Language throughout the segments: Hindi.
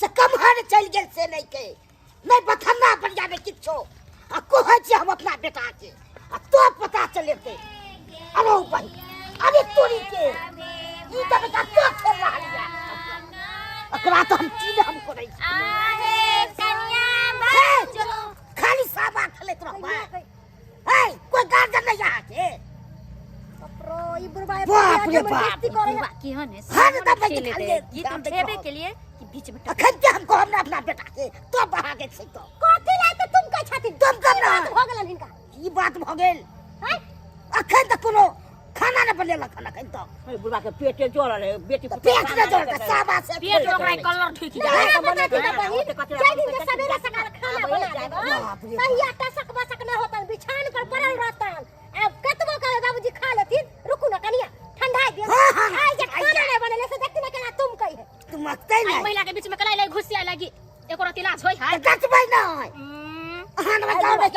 से कमहर चल गेल से नहीं के नहीं बथन्ना बढ़िया में किछो आ कहै छी हम अपना बेटा के आ तो पता चलेते अरे भाई अरे तोरी के ई त बेटा तो खेल रहलिया अकरा तो हम चीज हमको नहीं आहे कन्या बाजो खाली साबा खेलत रहबा ए कोई गार्जियन नहीं यहाँ के ई बुढ़वा बाप रे बाप की हने हर दम खेले थे ये तो खेबे के लिए कि बीच में अखन के हमको हमने अपना बेटा के तो बहा के छै तो कथि लै त तुम कह छथिन तुम कब ना हो गेलन हिनका ई बात भ गेल हैं अखन तक कोनो खाना न बनेला खाना खन तो बुढ़वा के पेटे जोड़ल है बेटी को पेट न जोड़ साबा से पेट ओकरा कलर ठीक जा बना दे जय दिन के सवेरे सकाल खाना बना देबो तहिया टसक बसक न होतन बिछान पर पड़ल रहतन अब कतबो करे बाबूजी खा लेथिन रुकू न कनिया ठंडा दे आई जे खाना नहीं बनेले से देखती न केना तुम कहि तुम मकते नहीं महिला के बीच में कलाई घुसिया लगी एको रति इलाज होई है डटबै नहीं हां न जाओ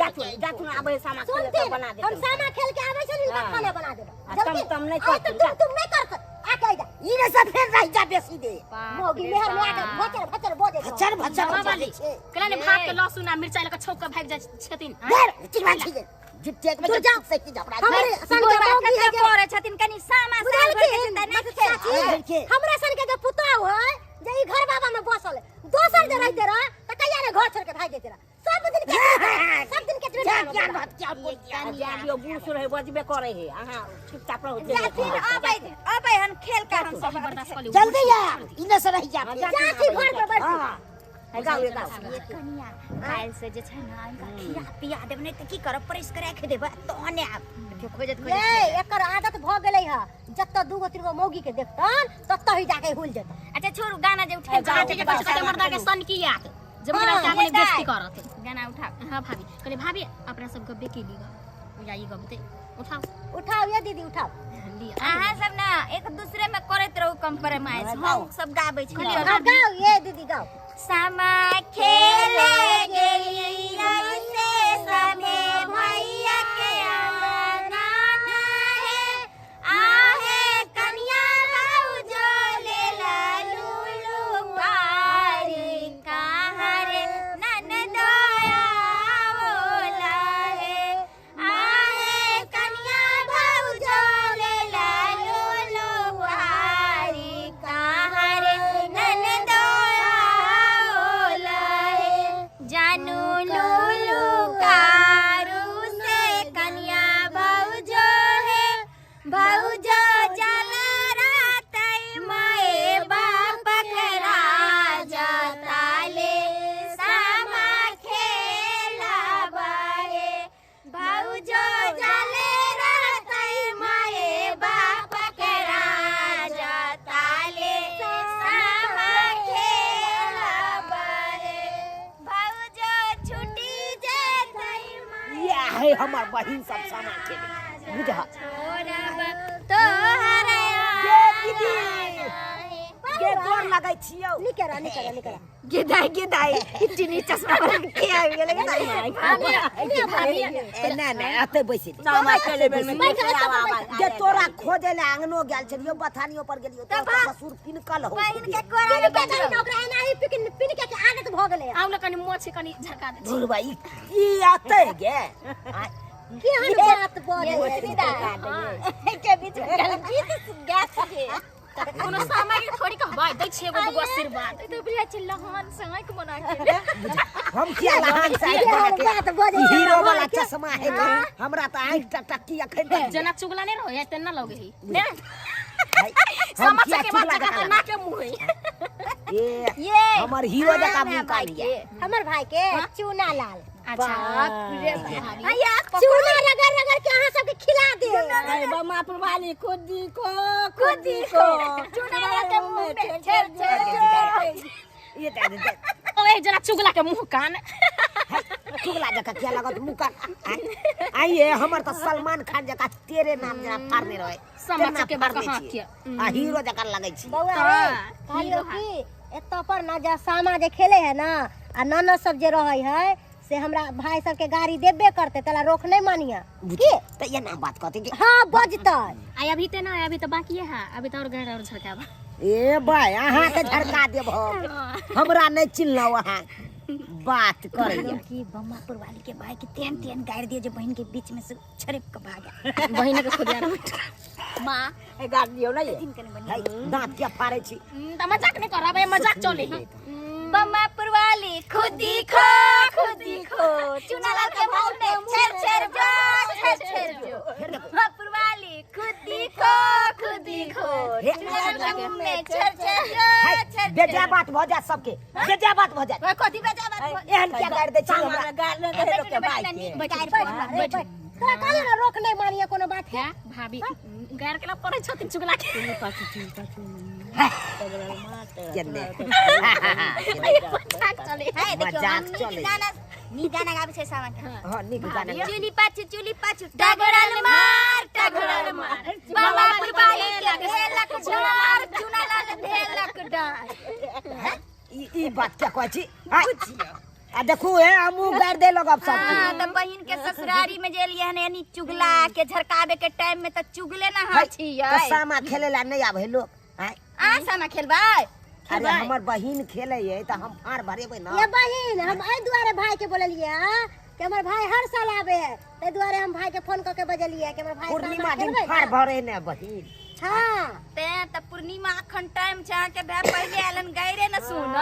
जातु ना आबे सामा खेल के बना दे हम सामा खेल के आबै छलिन त खाना बना देबो तुम नहीं कर तुम नहीं कर आ कहि जा ई ने सब फेर रह जा बेसी दे मोगी मेहर में आके भचर भचर बोजे भचर भचर वाली कला ने भात के लहसुन आ मिर्चाई लगा छौक के भाग जाय छथिन देर चिकवा खीजे जिते में तू जा से की झपड़ा हमरे सन के मोगी है करे छथिन कनी सामा साल भर के चिंता नहीं के हमरा सन के पुताव है जे ई घर बाबा में बसल दोसर जे रहते रह त कहिया रे घर छोड़ के भाग जेते रह सब दिन के क्या बात क्या बोल दिया जाबियो बूढ़ रहे बजबे करे है हां चुपचाप रहो फिर अबे हम खेल के हम सब बर्दाश्त कर ले जल्दी आ इने से रह जा जाती घर पे बैठ हां गाओ ये कन्या काल से जे छै ना इनका खिया पिया देब नहीं त की करब प्रेस करे के देब तो ने आप खोजत ये एकर आदत भ गेलै ह जत्ता दूगो तीनगो मौगी के देखतन तत्ता ही जाके हुल जेतन अच्छा छोड़ गाना जे उठा गाना के पास के मर्दा के सन किया जमीन के आगे बेइज्जती करत गाना उठा हां भाभी कहले भाभी अपना सब गब्बे के ली या ई गबते उठाओ उठाओ ये दीदी उठाओ अहाँ सब ना एक दूसरे में करत रहू कंप्रोमाइज हम सब गाबै छी गाओ ये दीदी गाओ सामा खेले गेली ऐसे सभे भैया के आना है आहे कन्या बाबूजो ले लूलू पारी कहाँ रे ननदोया बोला है आहे कन्या बाबूजो ले लूलू पारी कहाँ रे ननदोया जानू लूलू कारू से कन्या भाऊजो है भाऊजो जला रातई माए बाप करा जाता ले सामा खेला बाहे भाऊजो जले रातई माए बाप करा जाता ले सामा खेला बाहे छुट्टी जे थई ये है हमार बहिन सब सामान खेले बुझा तोहर के गोर लगै छियौ निकरा गेदाई इतनी चश्मा बना के आ गेले ना ना आते बैसे सामा खेले बेर में जे तोरा खोजे ले आंगनो गेल छलियो बथानियो पर गेलियो तो ससुर पिनकल हो बहिन के कोरा ओकरा एनाही पिन के आदत भ गेलै आउ न कनी मोछ कनी झका दे धुर भाई ई आते गे केहन बात बोले के बीच में गीत गैस के कोनो सामग्री थोड़ी कहबै दै छै एगो दुगो आशीर्वाद तो बुझा छै लहन संग के बना के हम किया लहान साइड बात बोले हीरो वाला चश्मा है हमरा त आंख टटकी अखन जना चुगला नहीं रहो या तेना लगे ही ने हम समझ के बात जगह ना के मुंह ये हमर हीरो जका मुंह कालिए हमर भाई के चूना लाल अच्छा रे भाभी या चूना रगड़ रगड़ के अहाँ सबके खिला दे अरे बम्मा वाली खुदी को चूना के मुंह में छेड़ छेड़ ये दे ओए जना चुगला के मुंह कान चुगला जका क्या लागत मुंह कान आइए हमर त सलमान खान जका तेरे नाम जना फाड़ने रहे समझ के बात कहां के आ हीरो जका लगै छी बौआ रे कहलियो की एत पर ना जा सामा जे खेले है ना आ ननद सब जे रहै है से हमरा भाई सब के गाड़ी देबे करते तला रोक नहीं मानिया की त ये ना बात कहते कि हां बजतै आई अभी ते ना अभी तो बाकी है अभी तो और घर और झड़कावा ए भाई अहाँ के झड़का देब हमरा नहीं चिल्लाओ अहाँ बात करिए कि बम्मापुर वाली के भाई के तेन तेन गाड़ दिए जो बहन के बीच में से छड़प के भागा बहिन के खुद माँ गाड़ दियो ना ये दांत क्या फाड़े छी त मजाक नहीं कराबे मजाक चले बम्मापुर वाली खुदी खो चुनालाल के मुंह में छेर छेर जो बम्मापुर वाली खुदी खो चुनालाल के मुंह में छेर छेर जो बेजा बात भ जात सबके बेजा बात भ जात कथी बेजा बात एहन क्या गाड़ दे छी हमरा गाड़ न दे लोग के भाई के तोरा कहले ना रोक नहीं मानिए कोनो बात है भाभी गार के ना पड़े छथिन चुगला के केने मजाक चले है देखियो मजाक चले नी गाना गाबे छै सावन हां निक गाना चुली पाछू टगरल मार बम्मापुर वाली के ढेलक डार चुनालाल ढेलक डार ई बात क्या कहै छी आ देखू है हमू गाड़ दे लोग अब सब हां त बहिन के ससुरारी में जेलिए हने यानी चुगला के झरकावे के टाइम में त चुगले ना हां छियै तो सामा खेले ला नहीं आवे लोग आ सामा खेलबै अरे हमर बहिन खेले है त हम फाड़ भरेबै ना ये बहिन हम एहि दुआरे भाई के बोललिए कि हमर भाई हर साल आवे है ते दुआरे हम भाई के फोन क के बजलिए कि हमर भाई पूर्णिमा दिन फाड़ भरे ने बहिन हां ते त पूर्णिमा अखन टाइम छ के भाई पहिले आलन गैरे न सुन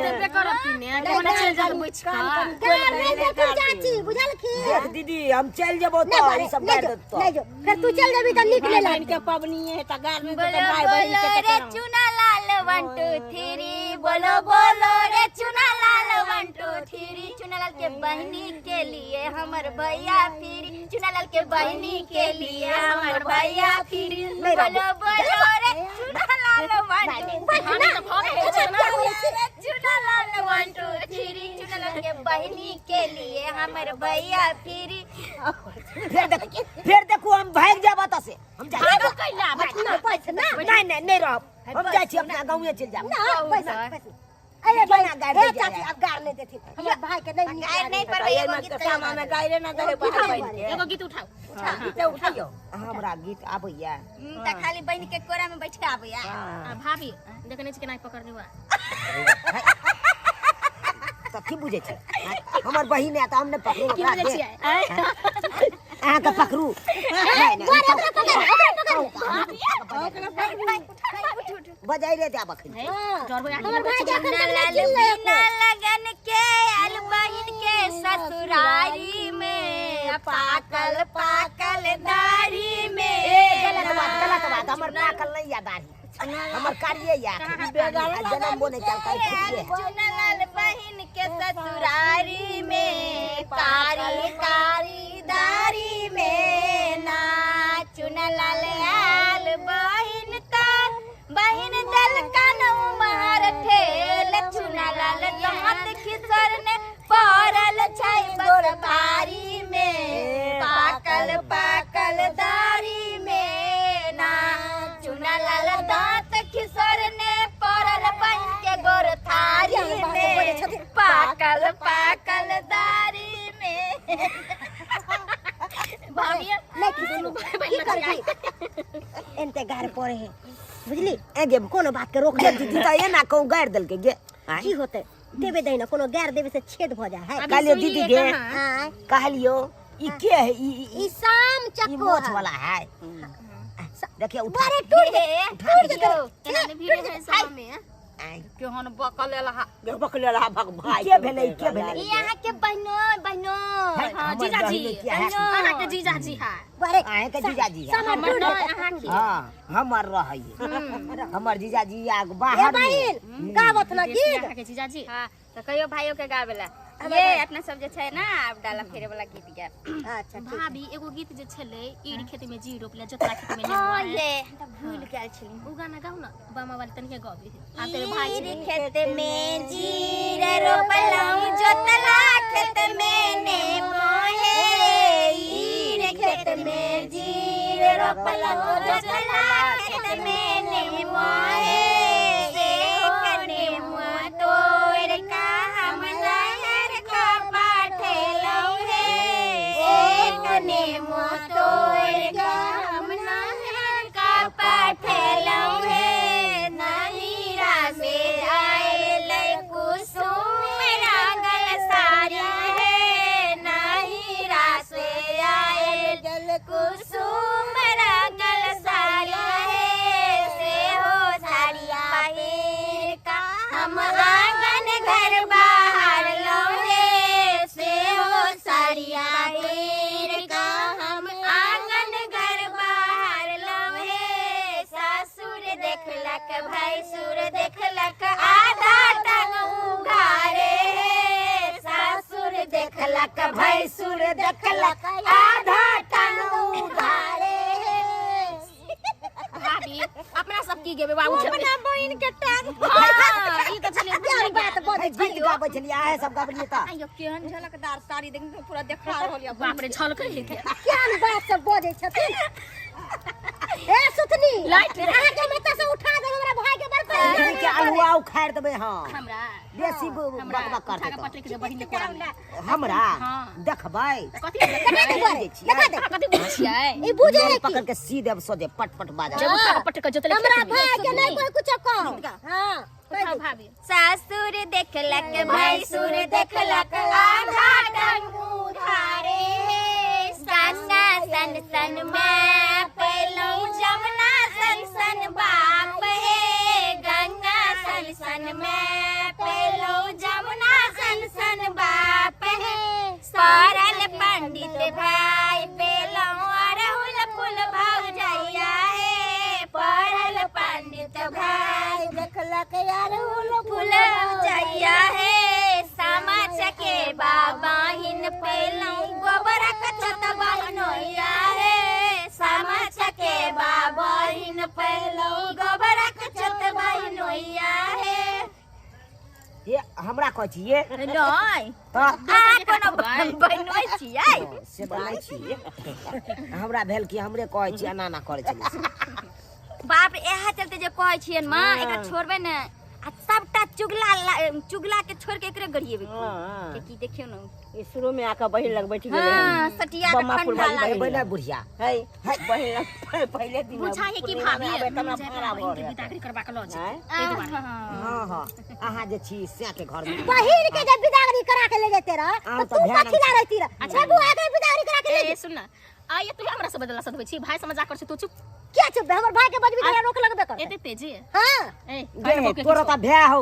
देबे करत ने जमाना चल जा बैठ गार नहीं दे तू चाची बुझल की देख दीदी हम चल जेबो तो ई सब गाड़ देत नहीं जो फिर तू चल जेबी त निकले ला बहन के पबनी है त गाड़ न दे बोलो भाई बहन बोलो के रे चुनालाल 1 2 3 बोलो बोलो रे चुनालाल 1 2 3 चुनालाल के बहनी के लिए हमर भैया फिरी चुनालाल के बहनी के लिए हमर भैया फिरी बोलो बोलो रे चुनालाल 1 चुनालाल 1 2 3 चुनालाल के बहनी के लिए हमर भैया फिरी फिर देखो हम भाग जाबा त से हम जा भागो कैला पैसा नहीं नहीं रह हम जाय छी अपना गांव में चल जाब ना पैसा अरे भाई गाड़ दे चाची अब गाड़ नहीं देती हमर भाई के नहीं गाड़ नहीं पर ये मत सामा में गाड़ न दे भाई बहन के एगो गीत उठाओ गीत उठाइयो हमरा गीत आबैया त खाली बहन के कोरा में बैठ के आबैया भाभी देखने छी केना पकड़नी हुआ त की बुझे छी हमर बहिन है त हम ने पकड़ू की बुझे छी अहाँ के पकड़ू बजाई रे जा बखन हमर भाई के बिना लगन के आल बहन के ससुरारी में पाकल पाकल दाढ़ी में गलत बात हमर पाकल नहीं याद आ हमर कारिये याद जन्म बोने चल कर चुनालाल बहन के ससुरारी में कारी कारी दाढ़ी में ना चुनालाल आल बहन तार बहन दल कानू मार ठेल चुनालाल दांत खिसर ने पड़ल छै बसबारी में पाकल पाकल दाढ़ी में ना चुनालाल दांत खिसर ने पड़ल बहन के गोर थारी में पाकल पाकल दाढ़ी में भाभी नहीं की करबी एनते गार पड़े है बुझली एगे कोनो बात के रोक दे दीदी त ए ना कहू गाड़ देल के गे की होते देबे देना कोनो गार देबे से छेद भ जा है कहलियो दीदी गे हां कहलियो ई के है ई शाम ई चक्को मोछ वाला है देखिए उठा बारे टूट गयो केना वीडियो है सब में केहन बकल लहा बकल लहा भग भाई के भेलै के भेलै ई अहाँ के बहनो हां जीजाजी अहाँ के जीजाजी है बारे आए के जीजाजी है सामान टूट अहाँ की हां हमर रहै हमर जीजाजी आग ए बाहर बहिन गावत ना गीत अहाँ के जीजाजी हां तो कहियो भाइयों के गावेला ये अपना सब जे छै ना अब डाला फेरे वाला गीत गे अच्छा ठीक भाभी एगो गीत जे छले ईड़ खेत में जी रोपले जोतरा खेत में हां नेनुआ ये त भूल गेल छी उ गाना गाउ ना बामा वाली तनिके गाबी आ तेरे भाई ईर खेत में जीर रोपलौं जोतला खेत में नेमो हे ईर खेत में जीर रोपलौं जोतला खेत में नेमो हे एक नेमो तोड़ का हम नहर का पाठेलौं हे एक नेमो तोड़ का हम नहर का पाठेलौं हे ना भैंसुर देखलक आधा टांग उघारे सासुर देखलक भैंसुर देखलक आधा टांग उघारे भाभी अपना सब की गेबे बाबू अपना बहिन के टांग ई त छले क्या बात बोले गीत गाबै छलिए आए सब गाबलिए त आयो केहन झलकदार साड़ी देख पूरा देखा रहल या बाप रे छल कहि के क्या बात सब बोले छथिन ए सुथनी लाइट अहाँ के मत से उठा दे हमरा भाई के बड़ पर के अलुआ उखाड़ देबै हां हमरा बेसी बकबक करते छागा पटले के बहिन के कोरा में हमरा हाँ। देखबै कथि कथि बुझ छियै ई बुझे है पकड़ के सी देब सोजे पट पट बाजा जब छागा पटले के जोतले हमरा भाई के नहीं कोई कुछ कहो हां उठाओ भाभी सासुर देखलक भैंसुर देखलक आधा टांग उघारे गंगा सन सन में पेलौ जमुना सन सन बाप हे गंगा सन सन में पेलौ जमुना सन सन बाप हे सरल पंडित भाई पेलौ अरहुल फूल भौजैया हे पढ़ल पंडित भाई देखलक यार फूल भौजैया हे सामा चके बाबा हिन पेलौ गोबर कचत बहनोइया हे सामा चके बाबा हिन पेलौ गोबर कचत बहनोइया हे ये हमरा कहै छिए नय त आ कोनो बहनोइ छियै से त नै छिए हमरा भेल कि हमरे कहै छी एना ना करै छलिए बाप रे एहा चलते जे कहै छियन मां एकरा छोड़बे ने आ सबटा चुगला के छोड़ के एकरे गड़िएबे के की देखियो न ये शुरू में आका बहिन लग बैठ गेले हां सटिया के ठंडा लागे बैठे बुढ़िया है बहिन लग पहले दिन बुझाए कि भाभी तना फरा भर के बिदागरी करबा के ल छै हैं? तै दुआरे हां हां अहाँ जे छी से के घर में बहिन के जब बिदागरी करा के ले जेते रह हाँ, तो तो तू ध्यान कथि ला रहती रह अच्छा बु आगे बिदागरी करा के ले ए सुन न आये तू हमरा से बदला सदबै छी भाई समझा कर छ तू चुप क्या चुप हमर भाई के बजबी के रोक लगबे कर एते तेजी हां ए गे तोरा त भै हो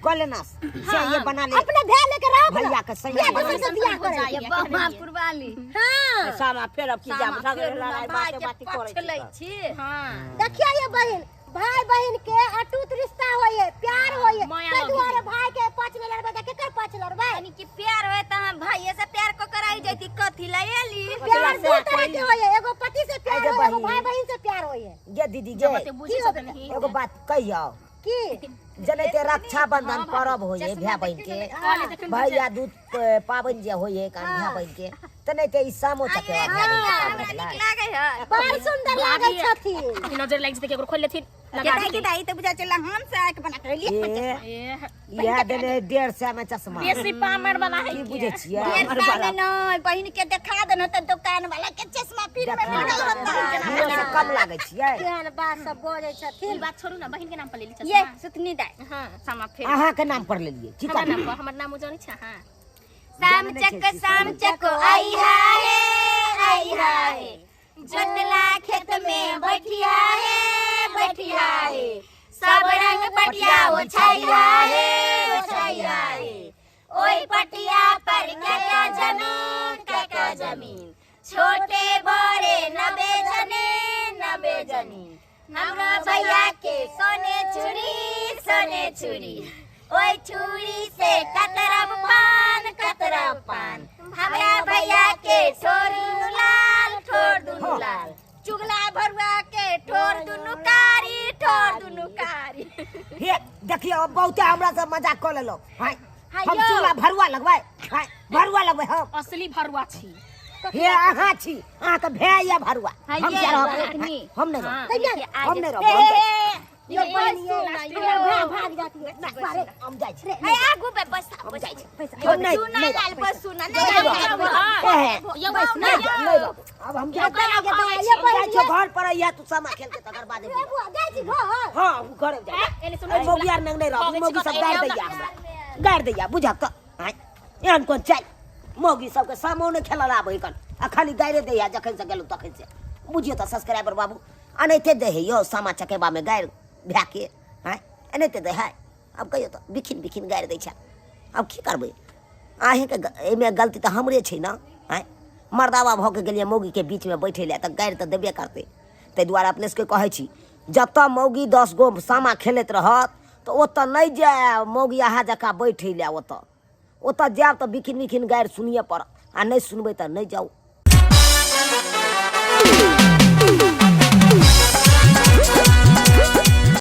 कलेनास से ये बना ले अपने भे लेके रह भैया के सही ये बना दूसरे ले। से बियाह करे बाबा पुरवाली हां सामा फेर अब की जाब सगरे लड़ाई भाई बात के बात पक्ष करे लै छी छी हां देखिए ये बहन भाई बहन के अटूट रिश्ता होए प्यार होए माया ते लगी। दुआरे भाई के पांच में लड़बे त केकर पांच लड़बे यानी कि प्यार होए त हम भाई से प्यार को कराई जैती कथि लैली प्यार दो तरह के होए एगो पति से प्यार एगो होए एगो बहिन। भाई बहन से प्यार होए गे दीदी गे जब ते बुझी सब नहीं एगो बात कहियो की जनैते रक्षा बंधन पर्व होइए भाई बहन के भैया दूध पाबनि जे होइए कान भाई बहन के तनैते ई सामो चकेवा भाई बहन के पाबनि नीक लागे है बड़ सुंदर लागै छथिन नजर लाग जते केकरो खोल लेथिन केदाई केदाई त बुझा चला हम से आके बना के लिए ए ए इहा देने 150 में चश्मा बेसी पामर वाला है की बुझे छियै डेढ़ साल में नहीं बहन के देखा देना त दुकान वाला के चश्मा फिर में लगा होता हीरो से कम लागै छियै केहन बात सब बोलै ई छथिन बात छोड़ू ना बहिन के नाम पर ले ली ये सुतनी दाई हां समा फिर अहाँ के नाम पर लेलिए ठीक हमर है नाम पर हमर नाम जानै छ हां शाम चक आई हाय जोतला खेत में बैठिया है सब रंग पटिया ओछाइया है ओई पटिया पर क्या जमीन छोटे बड़े नबे जनी हमरा भैया के सोने चूड़ी ओई छुरी से कतरब पान हमरा भैया के ठोर दुनु लाल चुगला भरुआ के ठोर दुनु कारी हे देखियो बहुते हमरा से मजाक क लेलो हाय हम हायो। चूल्हा भरुआ लगबै हाय भरुआ लगबै हम असली भरुआ छी हे अहाँ छी अहाँ के भै या भरुआ हम हाय, क्या रहब देखनी। हम नहीं रहब तैयार हम नहीं रहब ये बहन ये भाग जाती है बारे हम जाइ छी है आगू पे बस जाई छै हम नहीं सुना नहीं लाल पर सुना ये बस नहीं रहब अब हम जा जाइ घर पर या तू सामा खेल के तकर बाद बुआ जाइ छी घर हां घर जा एने सुन मोगी यार नहीं रहब मोगी सब गाड़ दैया हमरा गाड़ दैया बुझा त हाय एहन कोन चाइ मोगी सबके सामने खेलल आबै कन आ खाली गाड़े दैया जखन से गेलु तखन से बुझियो त सब्सक्राइबर बाबू अनैते दे है यो सामा चकेबा में गाड़ भ्याके हाय अनैते दे है अब कहियो त बिखिन गाड़ दै छै अब की करबै आहे के एमे गलती त हमरे छै ना हाय मर्दावा भ के गेलिए मोगी के बीच में बैठे ले त गाड़ त देबे करते तै दुआरे अपने से कहै छी जतऽ मौगी 10 गो सामा खेलैत रहत तऽ ओतऽ नहि जाय मौगी अहाँ जकाँ बैठै लए ओतऽ जायब तऽ बिखिन बिखिन गारि सुनिए पड़त आ नहि सुनबै तऽ नहि जाउ